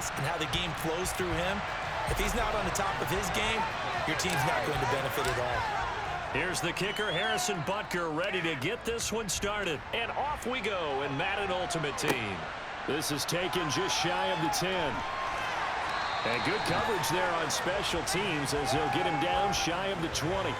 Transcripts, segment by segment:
pass and how the game flows through him, if he's not on the top of his game, your team's not going to benefit at all. Here's the kicker, Harrison Butker, ready to get this one started. And off we go in Madden Ultimate Team. This is taken just shy of the 10. And good coverage there on special teams as they'll get him down shy of the 20.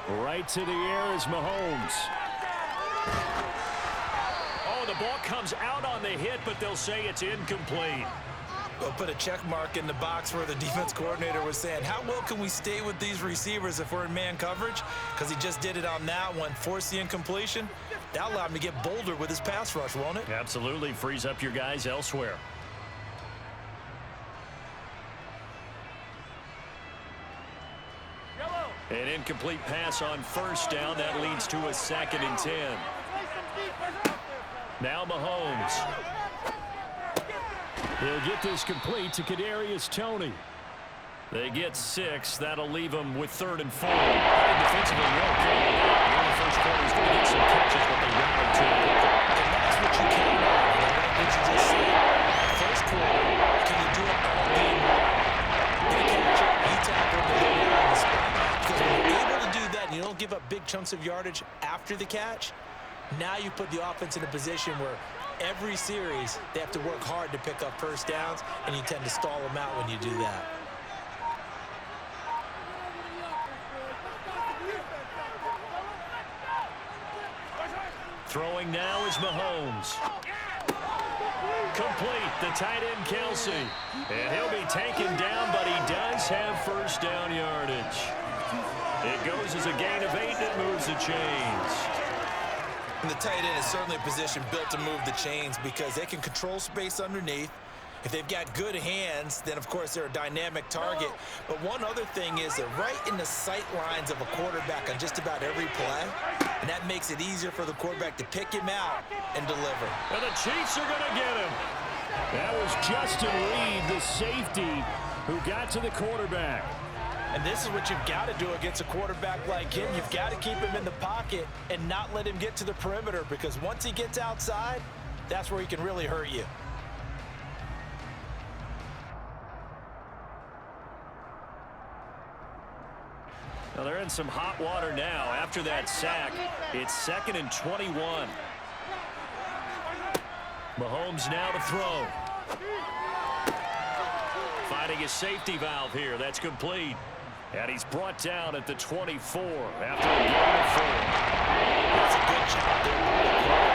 Right to the air is Mahomes. Oh, the ball comes out on the hit, but they'll say it's incomplete. We'll put a check mark in the box where the defense coordinator was saying, how well can we stay with these receivers if we're in man coverage? Because he just did it on that one, forced the incompletion. That allowed him to get bolder with his pass rush, won't it? Absolutely, frees up your guys elsewhere. An incomplete pass on first down. That leads to a 2nd and 10. Now Mahomes. He'll get this complete to Kadarius Toney. They get 6. That'll leave them with 3rd and 4. Defensively well played. In the first quarter, he's going to get some catches, but they rallied to it. And that's what you can do. What you just said. First quarter, can you do it all game long? Get a catch it, you tackle the ball on the spot. Because when you're able to do that and you don't give up big chunks of yardage after the catch, now you put the offense in a position where every series they have to work hard to pick up first downs, and you tend to stall them out when you do that. Throwing now is Mahomes. Complete, the tight end Kelsey. And he'll be taken down, but he does have first down yardage. It goes as a gain of 8, and it moves the chains. And the tight end is certainly a position built to move the chains because they can control space underneath. If they've got good hands, then of course they're a dynamic target. But one other thing is they're right in the sight lines of a quarterback on just about every play. And that makes it easier for the quarterback to pick him out and deliver. And the Chiefs are going to get him. That was Justin Reed, the safety, who got to the quarterback. And this is what you've got to do against a quarterback like him. You've got to keep him in the pocket and not let him get to the perimeter, because once he gets outside, that's where he can really hurt you. Well, they're in some hot water now. After that sack, it's 2nd and 21. Mahomes now to throw. Finding his safety valve here. That's complete. And he's brought down at the 24 after a gain of 4. That's a good job there.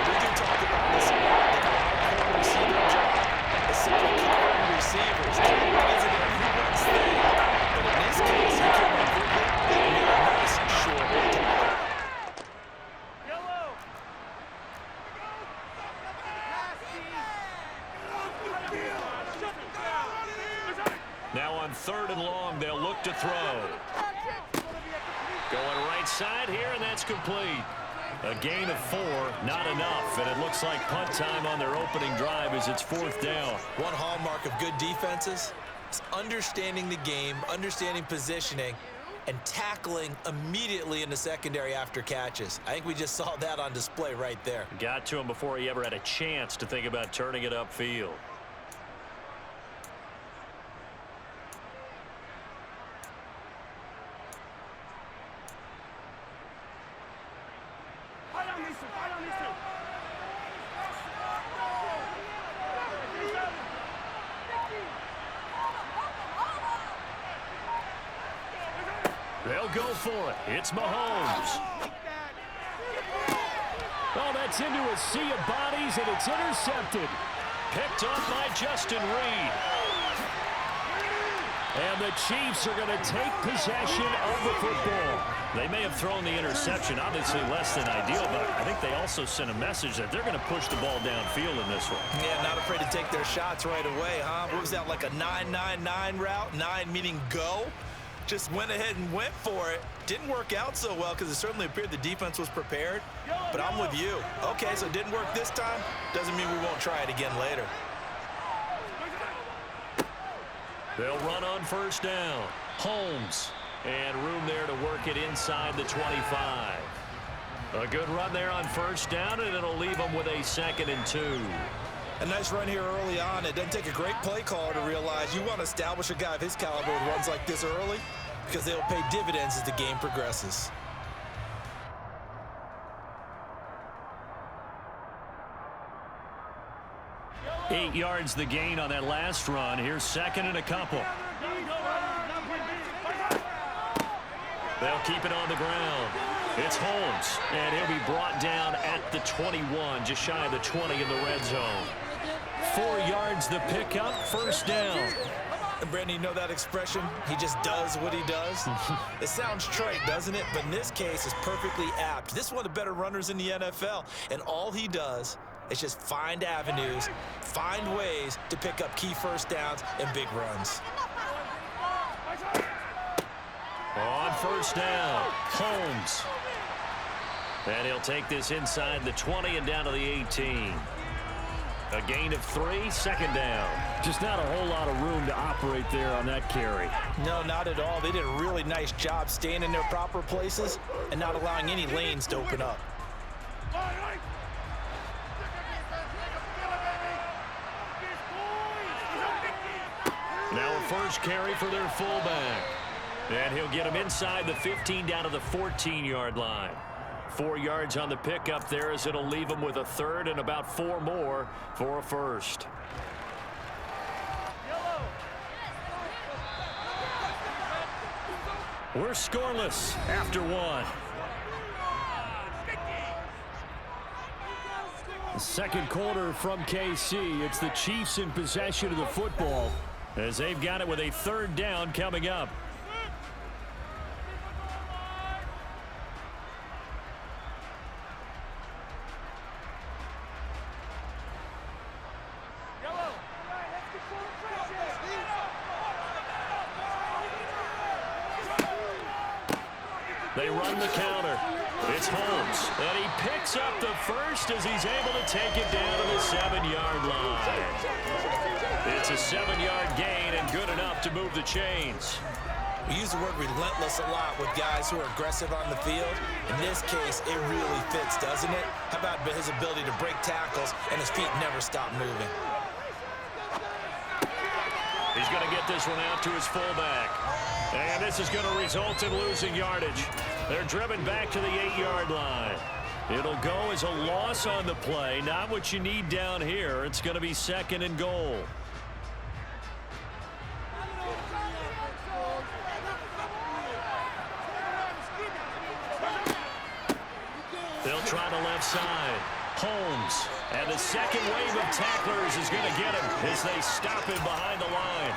We can talk about this a lot. The receiver job is simply covering receivers. Covering isn't everyone's thing. But in this case, he came up quickly and made a nice short tackle. Now on 3rd and long, they'll look to throw. Going right side here, and that's complete. A gain of 4, not enough, and it looks like punt time on their opening drive as it's 4th down. One hallmark of good defenses is understanding the game, understanding positioning, and tackling immediately in the secondary after catches. I think we just saw that on display right there. Got to him before he ever had a chance to think about turning it upfield. They'll go for it. It's Mahomes. Oh, that's into a sea of bodies, and it's intercepted. Picked up by Justin Reed. And the Chiefs are going to take possession of the football. They may have thrown the interception, obviously less than ideal, but I think they also sent a message that they're going to push the ball downfield in this one. Yeah, not afraid to take their shots right away, huh? What was that, like a 9-9-9 route? 9 meaning go? just went ahead and went for it. Didn't work out so well because it certainly appeared the defense was prepared. But I'm with you. Okay, so it didn't work this time. Doesn't mean we won't try it again later. They'll run on first down. Holmes. And room there to work it inside the 25. A good run there on first down, and it'll leave them with a 2nd and 2. A nice run here early on. It doesn't take a great play caller to realize you want to establish a guy of his caliber with runs like this early because they'll pay dividends as the game progresses. Eight yards the gain on that last run. Here's 2nd and a couple. They'll keep it on the ground. It's Holmes, and he'll be brought down at the 21, just shy of the 20 in the red zone. 4 yards the pickup, first down. And Brandon, you know that expression? He just does what he does. It sounds trite, doesn't it? But in this case, it's perfectly apt. This is one of the better runners in the NFL, and all he does is just find avenues, find ways to pick up key first downs and big runs. On first down, Holmes. And he'll take this inside the 20 and down to the 18. A gain of 3, 2nd down. Just not a whole lot of room to operate there on that carry. No, not at all. They did a really nice job staying in their proper places and not allowing any lanes to open up. Now a first carry for their fullback. And he'll get him inside the 15 down to the 14-yard line. 4 yards on the pickup there as it'll leave him with a 3rd and about 4 more for a first. We're scoreless after 1. The second quarter from KC. It's the Chiefs in possession of the football as they've got it with a 3rd down coming up. They run the counter. It's Holmes, and he picks up the first as he's able to take it down to the 7-yard line. It's a 7-yard gain and good enough to move the chains. We use the word relentless a lot with guys who are aggressive on the field. In this case, it really fits, doesn't it? How about his ability to break tackles and his feet never stop moving? He's going to get this one out to his fullback. And this is going to result in losing yardage. They're driven back to the 8-yard line. It'll go as a loss on the play. Not what you need down here. It's going to be 2nd and goal. They'll try the left side. Holmes. And the second wave of tacklers is going to get him as they stop him behind the line.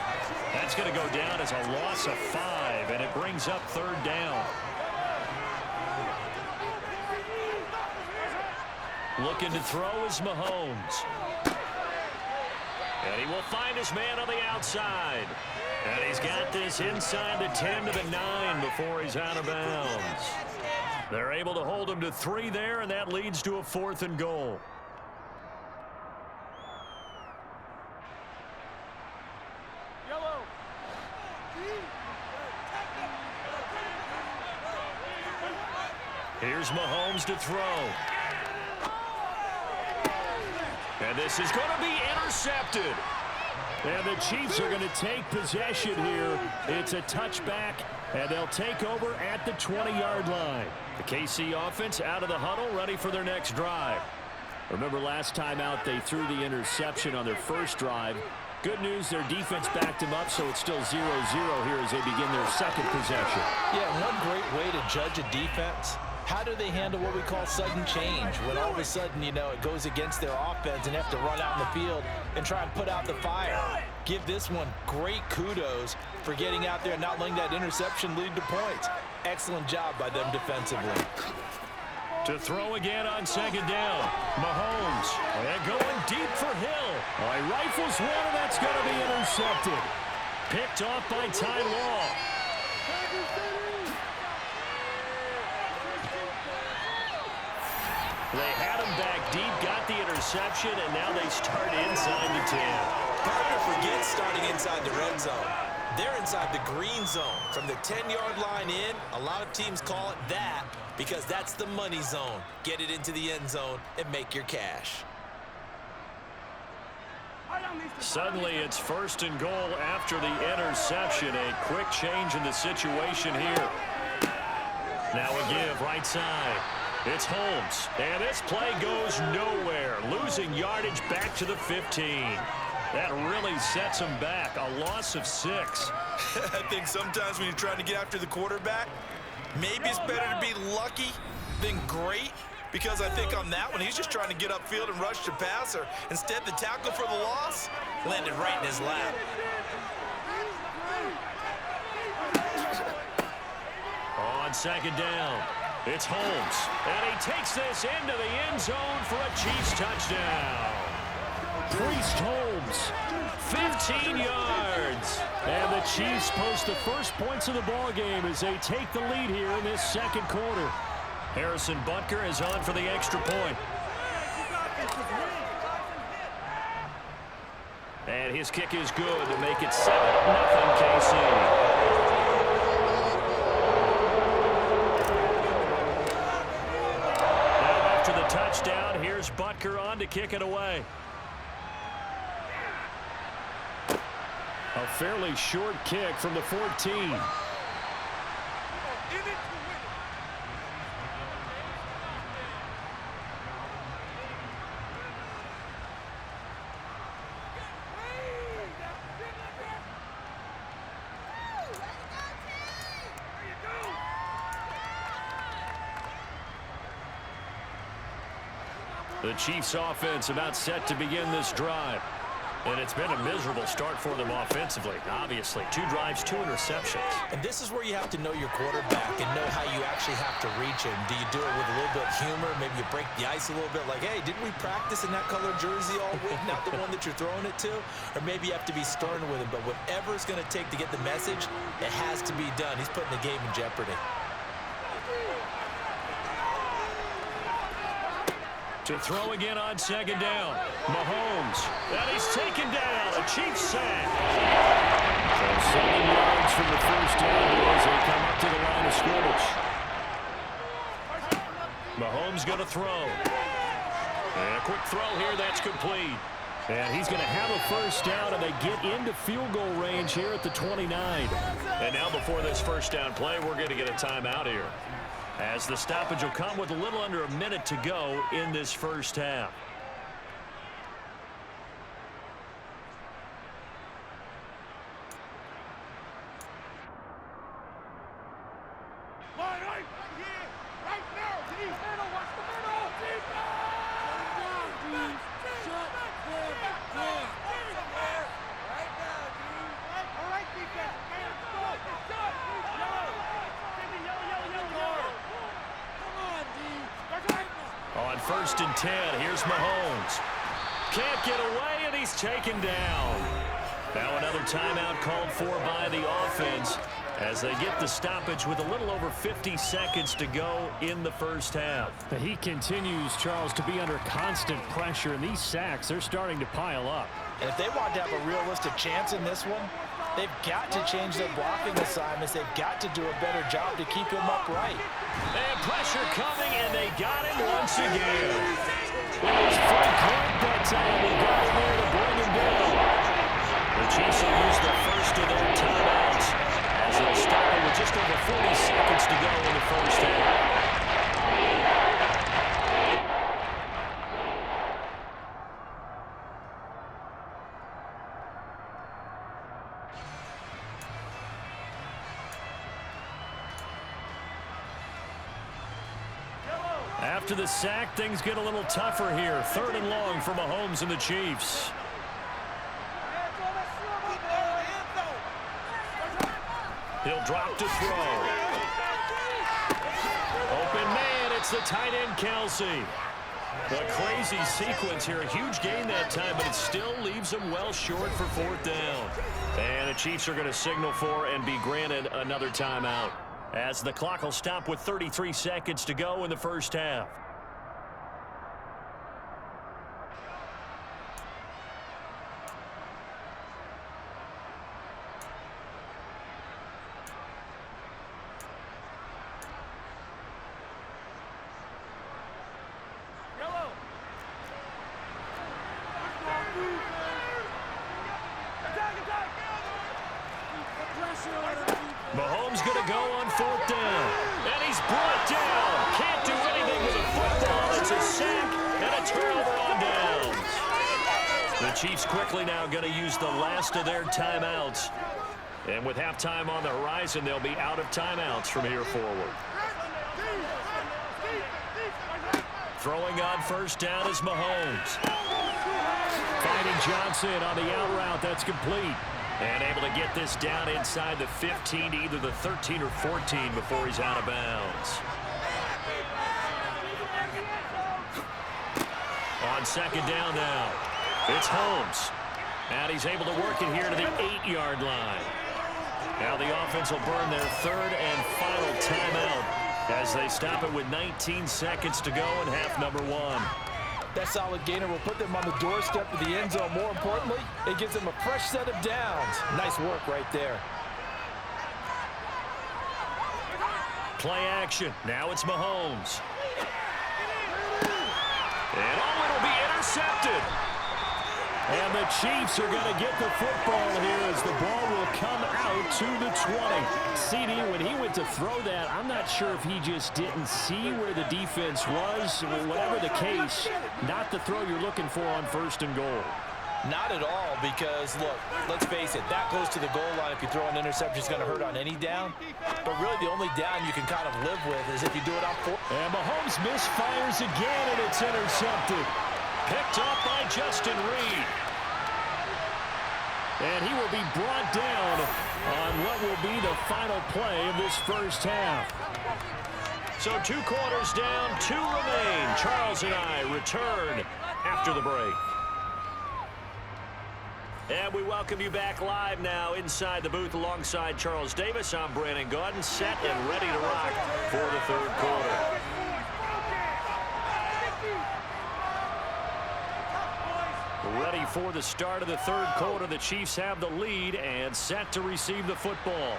That's going to go down as a loss of 5, and it brings up 3rd down. Looking to throw is Mahomes. And he will find his man on the outside. And he's got this inside the 10 to the 9 before he's out of bounds. They're able to hold him to 3 there, and that leads to a 4th and goal. Here's Mahomes to throw. And this is going to be intercepted. And the Chiefs are going to take possession here. It's a touchback, and they'll take over at the 20-yard line. The KC offense out of the huddle, ready for their next drive. Remember last time out they threw the interception on their first drive. Good news, their defense backed them up, so it's still 0-0 here as they begin their second possession. Yeah, one great way to judge a defense. How do they handle what we call sudden change? When all of a sudden, you know, it goes against their offense and they have to run out in the field and try and put out the fire. Give this one great kudos for getting out there and not letting that interception lead to points. Excellent job by them defensively. To throw again on 2nd down. Mahomes. And going deep for Hill. He rifles one, and that's going to be intercepted. Picked off by Ty Law. interception, and now they start inside the 10. Partner forgets starting inside the red zone. They're inside the green zone. From the 10-yard line in, a lot of teams call it that because that's the money zone. Get it into the end zone and make your cash. Suddenly, it's 1st and goal after the interception. A quick change in the situation here. Now a give right side. It's Holmes. And this play goes nowhere. Losing yardage back to the 15. That really sets him back. A loss of 6. I think sometimes when you're trying to get after the quarterback, maybe it's better to be lucky than great. Because I think on that one, he's just trying to get upfield and rush the passer. Instead, the tackle for the loss landed right in his lap. On 2nd down, it's Holmes. And he takes this into the end zone for a Chiefs touchdown. Priest Holmes, 15 yards. And the Chiefs post the first points of the ball game as they take the lead here in this 2nd quarter. Harrison Butker is on for the extra point. And his kick is good to make it 7-0 KC. Now after the touchdown, here's Butker on to kick it away. A fairly short kick from the 14. The Chiefs offense about set to begin this drive. And it's been a miserable start for them offensively. Obviously, 2 drives, 2 interceptions. And this is where you have to know your quarterback and know how you actually have to reach him. Do you do it with a little bit of humor? Maybe you break the ice a little bit like, hey, didn't we practice in that color jersey all week? Not the one that you're throwing it to? Or maybe you have to be stern with him. But whatever it's going to take to get the message, it has to be done. He's putting the game in jeopardy. To throw again on 2nd down. Mahomes. And he's taken down. A Chiefs sack. So 7 yards from the first down as they come up to the line of scrimmage. Mahomes going to throw. And a quick throw here. That's complete. And he's going to have a first down, and they get into field goal range here at the 29. And now before this first down play, we're going to get a timeout here, as the stoppage will come with a little under a minute to go in this first half. On 1st and 10, here's Mahomes. Can't get away, and he's taken down. Now another timeout called for by the offense as they get the stoppage with a little over 50 seconds to go in the first half. He continues, Charles, to be under constant pressure, and these sacks, they're starting to pile up. And if they want to have a realistic chance in this one, they've got to change their blocking assignments. They've got to do a better job to keep him upright. And pressure coming, and they got him once again. It was Frank Clark that time. They got him there to bring him down. The Chiefs will use the first of their timeouts as they'll stop it with just over 40 seconds to go in the first half. After the sack, things get a little tougher here. 3rd and long for Mahomes and the Chiefs. He'll drop to throw. Open man, it's the tight end, Kelsey. A crazy sequence here. A huge gain that time, but it still leaves them well short for 4th down. And the Chiefs are going to signal for and be granted another timeout, as the clock will stop with 33 seconds to go in the first half. Mahomes going to go on 4th down. And he's brought down. Can't do anything with a football. It's a sack and a turnover on downs. The Chiefs quickly now going to use the last of their timeouts. And with halftime on the horizon, they'll be out of timeouts from here forward. Throwing on 1st down is Mahomes. Finding Johnson on the out route. That's complete. And able to get this down inside the 15 to either the 13 or 14 before he's out of bounds. On 2nd down now, it's Holmes. And he's able to work it here to the 8-yard line. Now the offense will burn their 3rd and final timeout as they stop it with 19 seconds to go in half number 1. That solid gainer will put them on the doorstep of the end zone. More importantly, it gives them a fresh set of downs. Nice work right there. Play action. Now it's Mahomes. And it'll be intercepted. And the Chiefs are going to get the football here as the ball will come out to the 20. CD, when he went to throw that, I'm not sure if he just didn't see where the defense was. Whatever the case, not the throw you're looking for on 1st and goal. Not at all, because, look, let's face it, that goes to the goal line. If you throw an interception, it's going to hurt on any down. But really, the only down you can kind of live with is if you do it on 4th. And Mahomes misfires again, and it's intercepted. Picked up by Justin Reed. And he will be brought down on what will be the final play of this 1st half. So 2 quarters down, 2 remain. Charles and I return after the break. And we welcome you back live now inside the booth alongside Charles Davis. I'm Brandon Gaudin, set and ready to rock for the 3rd quarter. Ready for the start of the 3rd quarter. The Chiefs have the lead and set to receive the football.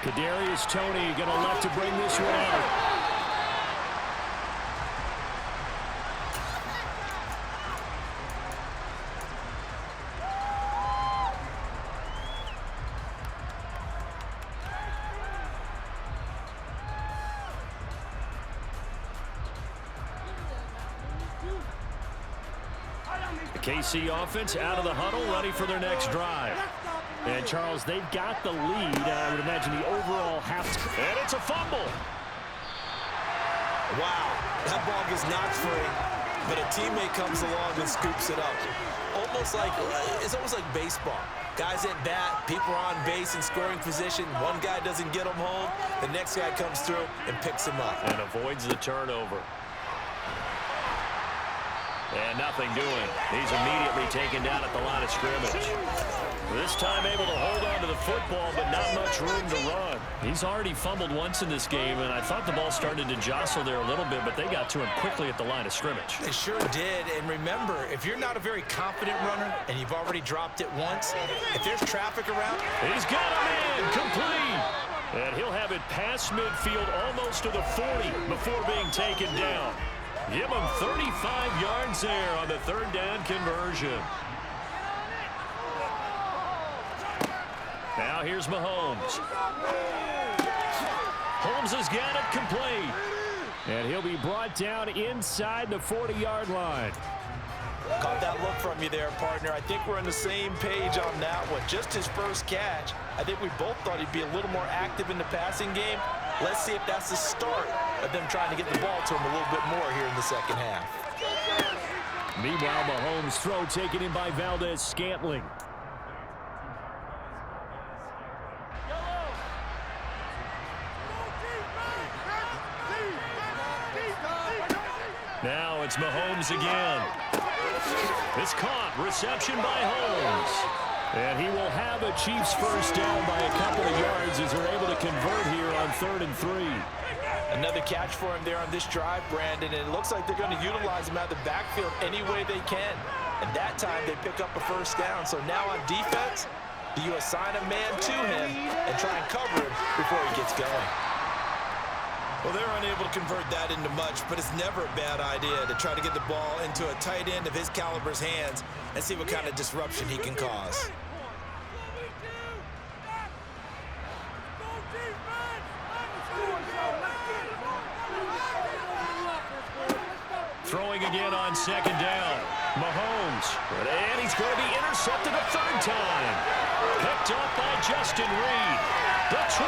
Kadarius Toney going to elect to bring this one out. KC offense out of the huddle, ready for their next drive. And, Charles, they've got the lead. I would imagine the overall half. And it's a fumble. Wow, that ball was knocked free, but a teammate comes along and scoops it up. It's almost like baseball. Guys at bat, people are on base in scoring position. One guy doesn't get him home. The next guy comes through and picks him up. And avoids the turnover. And nothing doing. He's immediately taken down at the line of scrimmage. This time able to hold on to the football, but not much room to run. He's already fumbled once in this game, and I thought the ball started to jostle there a little bit, but they got to him quickly at the line of scrimmage. They sure did. And remember, if you're not a very confident runner and you've already dropped it once, if there's traffic around, he's got a man complete. And he'll have it past midfield almost to the 40 before being taken down. Give him 35 yards there on the 3rd down conversion. Now here's Mahomes. Holmes has got it complete. And he'll be brought down inside the 40-yard line. Caught that look from you there, partner. I think we're on the same page on that one. Just his first catch. I think we both thought he'd be a little more active in the passing game. Let's see if that's the start of them trying to get the ball to him a little bit more here in the 2nd half. Meanwhile, Mahomes' throw taken in by Valdez-Scantling. Now it's Mahomes again. It's caught. Reception by Holmes. And he will have a Chiefs first down by a couple of yards as they're able to convert here on 3rd and 3. Another catch for him there on this drive, Brandon, and it looks like they're going to utilize him out of the backfield any way they can. And that time they pick up a first down. So now on defense, do you assign a man to him and try and cover him before he gets going? Well, they're unable to convert that into much, but it's never a bad idea to try to get the ball into a tight end of his caliber's hands and see what kind of disruption he can cause. Throwing again on second down. Mahomes. And he's going to be intercepted a third time. Picked up by Justin Reed. The 20.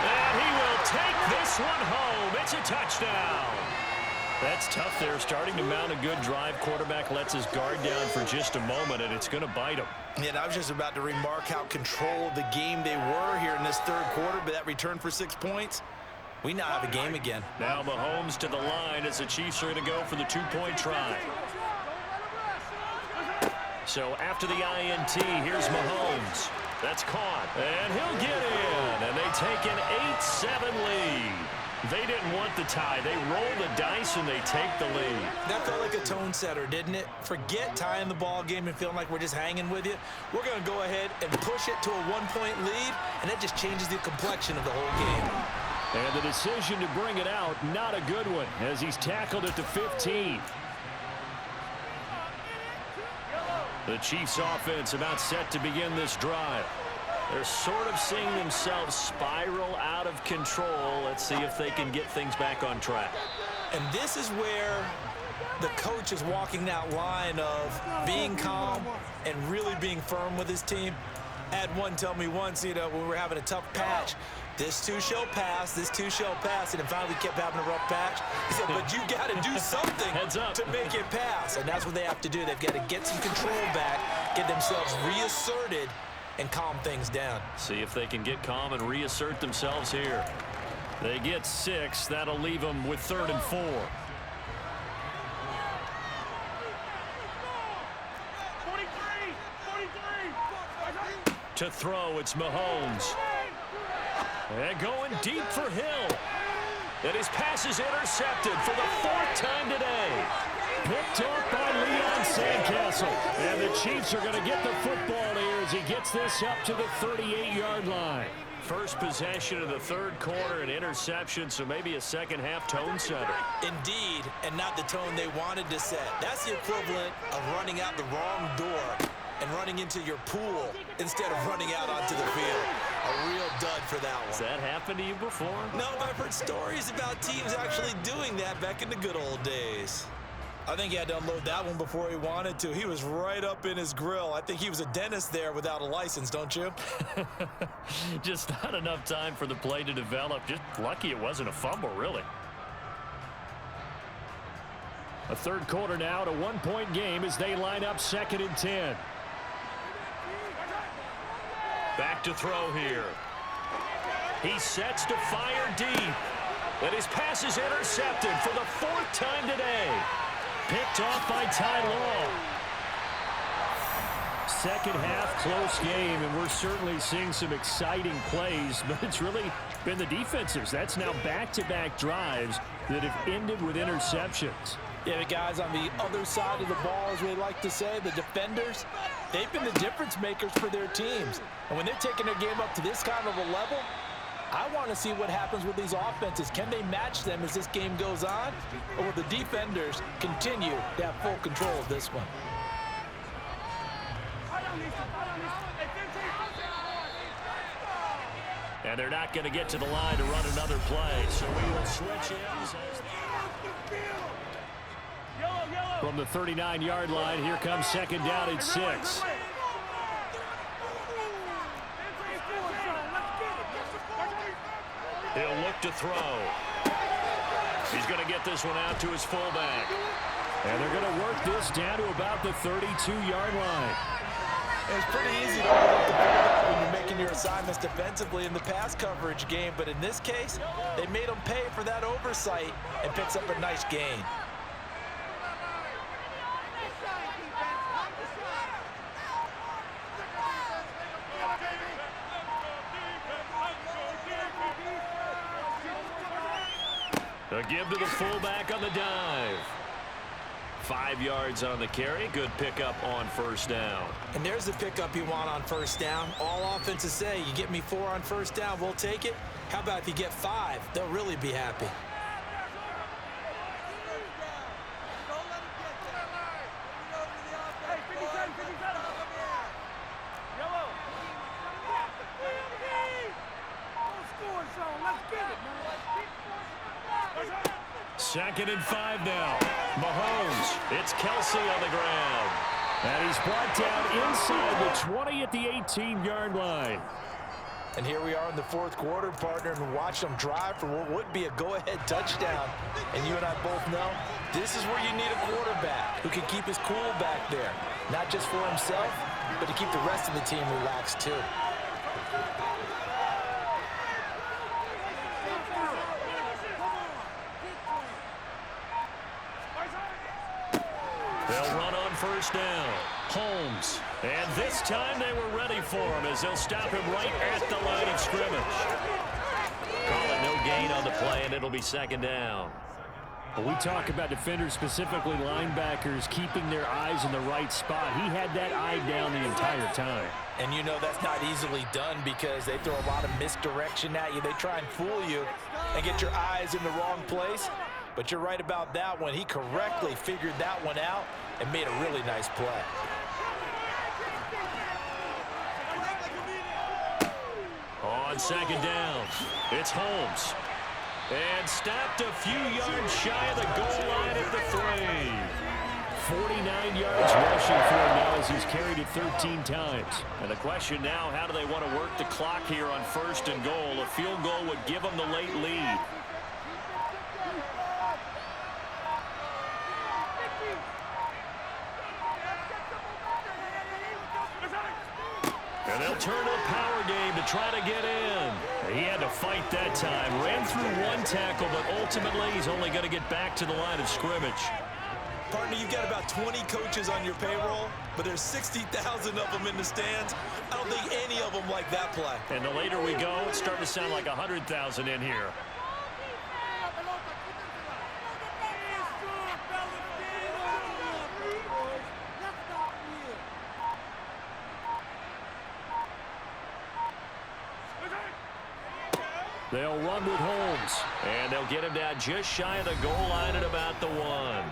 And he will take this one home. It's a touchdown. That's tough there. Starting to mount a good drive. Quarterback lets his guard down for just a moment, and it's going to bite him. Yeah, I was just about to remark how controlled the game they were here in this third quarter, but that return for 6 points, we now have a game again. Now Mahomes to the line as the Chiefs are going to go for the two-point try. So after the INT, here's Mahomes. That's caught, and he'll get in, and they take an 8-7 lead. They didn't want the tie. They roll the dice, and they take the lead. That felt like a tone setter, didn't it? Forget tying the ball game and feeling like we're just hanging with you. We're going to go ahead and push it to a one-point lead, and that just changes the complexion of the whole game. And the decision to bring it out, not a good one, as he's tackled at the 15. The Chiefs offense about set to begin this drive. They're sort of seeing themselves spiral out of control. Let's see if they can get things back on track. And this is where the coach is walking that line of being calm and really being firm with his team. I had one tell me once, when we were having a tough patch, this too shall pass, this too shall pass, and then finally we kept having a rough patch. He said, but you got to do something to make it pass, and that's what they have to do. They've got to get some control back, get themselves reasserted, and calm things down. See if they can get calm and reassert themselves here. They get 6. That'll leave them with 3rd and 4. To throw, it's Mahomes. And going deep for Hill. And his pass is intercepted for the 4th time today. Picked off by Leon Sandcastle. And the Chiefs are going to get the football here as he gets this up to the 38-yard line. First possession of the third quarter, an interception, so maybe a second-half tone setter. Indeed, and not the tone they wanted to set. That's the equivalent of running out the wrong door and running into your pool instead of running out onto the field. A real dud for that one. Has that happened to you before? No, but I've heard stories about teams actually doing that back in the good old days. I think he had to unload that one before he wanted to. He was right up in his grill. I think he was a dentist there without a license, don't you? Just not enough time for the play to develop. Just lucky it wasn't a fumble, really. A third quarter now, to 1-point game as they line up 2nd and 10. Back to throw here. He sets to fire deep. And his pass is intercepted for the 4th time today. Picked off by Ty Law. Second half, close game, and we're certainly seeing some exciting plays, but it's really been the defenses. That's now back-to-back drives that have ended with interceptions. Yeah, the guys on the other side of the ball, as we like to say, the defenders, they've been the difference makers for their teams. And when they're taking their game up to this kind of a level, I want to see what happens with these offenses. Can they match them as this game goes on? Or will the defenders continue to have full control of this one? And they're not going to get to the line to run another play, so we will switch ends. From the 39-yard line, here comes 2nd down and 6. He'll look to throw. He's going to get this one out to his fullback. And they're going to work this down to about the 32-yard line. It's pretty easy to overlook the ball when you're making your assignments defensively in the pass coverage game, but in this case, they made them pay for that oversight and picks up a nice gain. A give to the fullback on the dive. 5 yards on the carry. Good pickup on 1st down. And there's the pickup you want on 1st down. All offenses say, you get me 4 on 1st down, we'll take it. How about if you get 5? They'll really be happy. 2nd and 5 now. Mahomes. It's Kelsey on the ground. And he's brought down inside the 20 at the 18-yard line. And here we are in the 4th quarter, partner, and watch them drive for what would be a go-ahead touchdown. And you and I both know this is where you need a quarterback who can keep his cool back there. Not just for himself, but to keep the rest of the team relaxed too. They'll run on 1st down. Holmes. And this time they were ready for him as they'll stop him right at the line of scrimmage. Call it no gain on the play, and it'll be 2nd down. When we talk about defenders, specifically linebackers, keeping their eyes in the right spot. He had that eye down the entire time. And you know that's not easily done because they throw a lot of misdirection at you. They try and fool you and get your eyes in the wrong place. But you're right about that one. He correctly figured that one out and made a really nice play. On 2nd down, it's Holmes. And stopped a few yards shy of the goal line at the 3. 49 yards rushing for him now as he's carried it 13 times. And the question now, how do they want to work the clock here on 1st and goal? A field goal would give them the late lead. And they'll turn a power game to try to get in. He had to fight that time. Ran through one tackle, but ultimately he's only going to get back to the line of scrimmage. Partner, you've got about 20 coaches on your payroll, but there's 60,000 of them in the stands. I don't think any of them like that play. And the later we go, it's starting to sound like 100,000 in here. They'll run with Holmes, and they'll get him down just shy of the goal line at about the 1.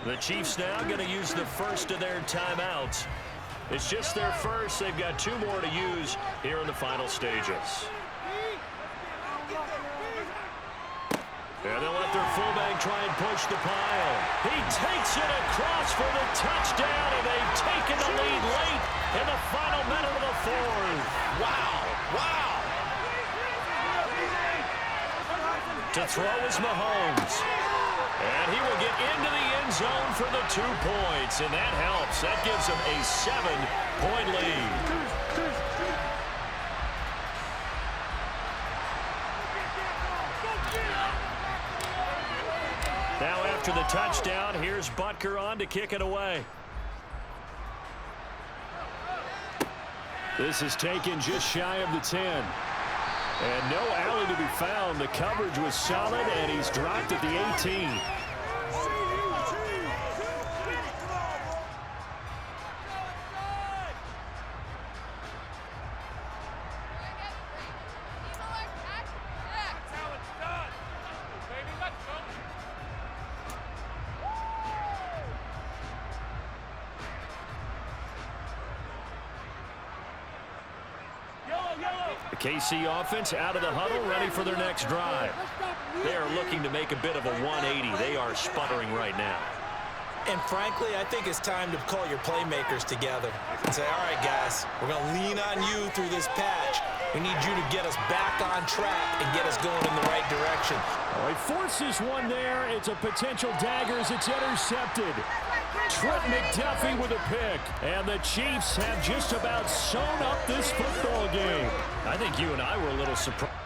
The Chiefs now going to use the first of their timeouts. It's just their first. They've got 2 more to use here in the final stages. And they'll let their fullback try and push the pile. He takes it across for the touchdown, and they've taken the lead late in the final minute of the 4th. Wow! Wow! To throw is Mahomes. And he will get into the end zone for the 2 points. And that helps. That gives him a 7-point lead. Now after the touchdown, here's Butker on to kick it away. This is taken just shy of the 10. And no alley to be found. The coverage was solid, and he's dropped at the 18. KC offense out of the huddle, ready for their next drive. They are looking to make a bit of a 180. They are sputtering right now. And frankly, I think it's time to call your playmakers together and say, all right, guys, we're going to lean on you through this patch. We need you to get us back on track and get us going in the right direction. All right, forces one there. It's a potential dagger as it's intercepted. Trent McDuffie with a pick. And the Chiefs have just about sewn up this football game. I think you and I were a little surprised.